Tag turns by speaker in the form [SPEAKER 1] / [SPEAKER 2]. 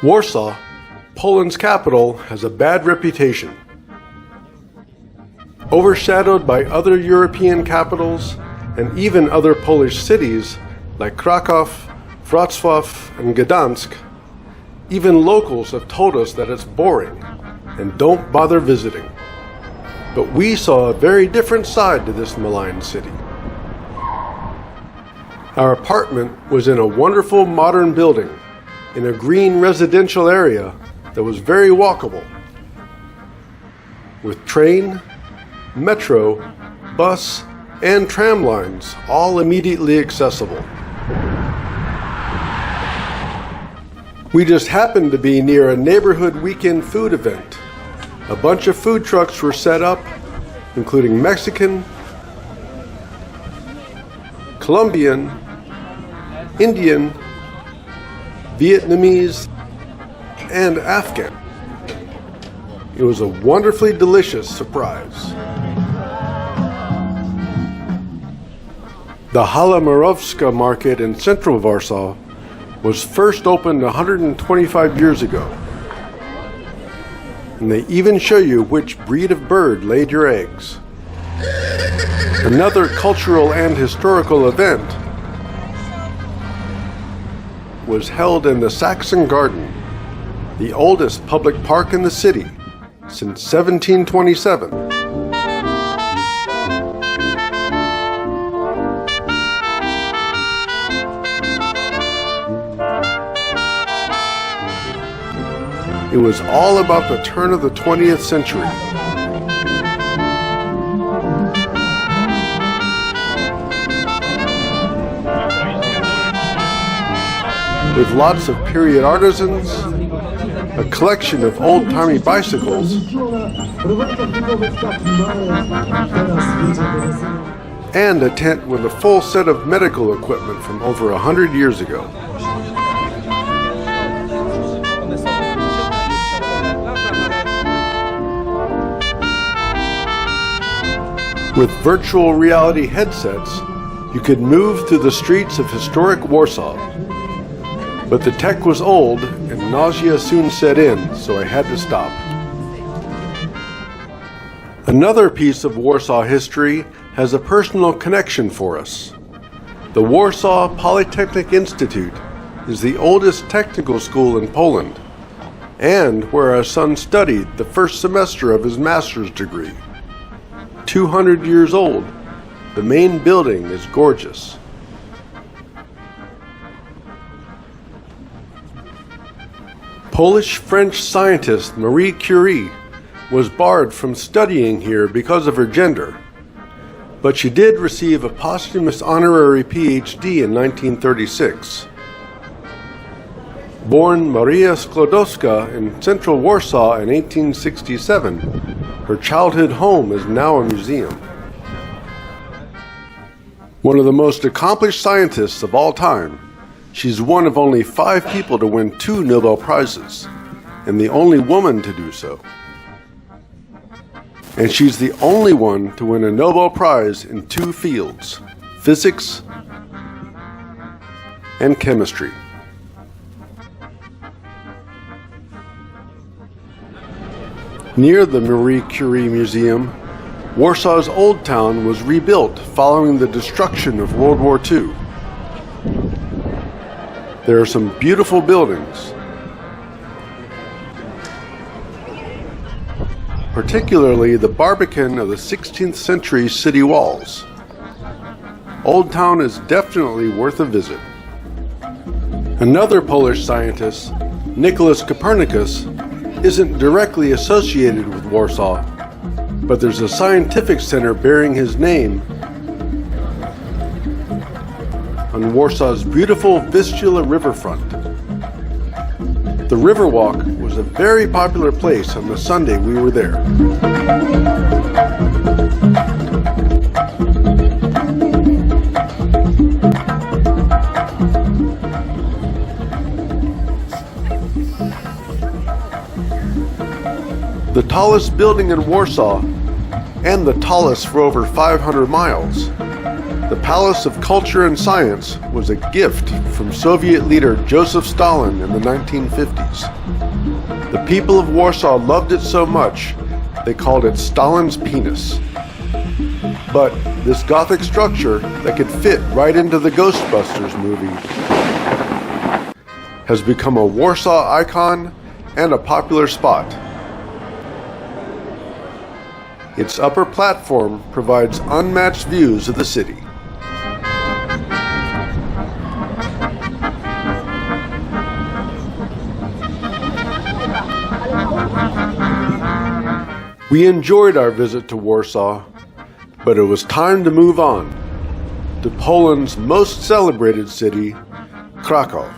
[SPEAKER 1] Warsaw, Poland's capital, has a bad reputation. Overshadowed by other European capitals and even other Polish cities like Krakow, Wroclaw, and Gdansk, even locals have told us that it's boring and don't bother visiting. But we saw a very different side to this maligned city. Our apartment was in a wonderful modern building in a green residential area that was very walkable, with train, metro, bus, and tram lines all immediately accessible. We just happened to be near a neighborhood weekend food event. A bunch of food trucks were set up, including Mexican, Colombian, Indian, Vietnamese, and Afghan. It was a wonderfully delicious surprise. The Hala Mirowska market in central Warsaw was first opened 125 years ago. And they even show you which breed of bird laid your eggs. Another cultural and historical event was held in the Saxon Garden, the oldest public park in the city since 1727. It was all about the turn of the 20th century. With lots of period artisans, a collection of old-timey bicycles, and a tent with a full set of medical equipment from over 100 years ago. With virtual reality headsets, you could move through the streets of historic Warsaw. But the tech was old and nausea soon set in, so I had to stop. Another piece of Warsaw history has a personal connection for us. The Warsaw Polytechnic Institute is the oldest technical school in Poland, and where our son studied the first semester of his master's degree. 200 years old, the main building is gorgeous. Polish-French scientist Marie Curie was barred from studying here because of her gender, but she did receive a posthumous honorary PhD in 1936. Born Maria Skłodowska in central Warsaw in 1867, her childhood home is now a museum. One of the most accomplished scientists of all time, she's one of only 5 people to win 2 Nobel Prizes, and the only woman to do so. And she's the only one to win a Nobel Prize in 2 fields, physics and chemistry. Near the Marie Curie Museum, Warsaw's Old Town was rebuilt following the destruction of World War II. There are some beautiful buildings, particularly the barbican of the 16th century city walls. Old Town is definitely worth a visit. Another Polish scientist, Nicholas Copernicus, isn't directly associated with Warsaw, but there's a scientific center bearing his name on Warsaw's beautiful Vistula riverfront. The Riverwalk was a very popular place on the Sunday we were there. The tallest building in Warsaw, and the tallest for over 500 miles, The Palace of Culture and Science was a gift from Soviet leader Joseph Stalin in the 1950s. The people of Warsaw loved it so much, they called it Stalin's penis. But this Gothic structure that could fit right into the Ghostbusters movie has become a Warsaw icon and a popular spot. Its upper platform provides unmatched views of the city. We enjoyed our visit to Warsaw, but it was time to move on to Poland's most celebrated city, Krakow.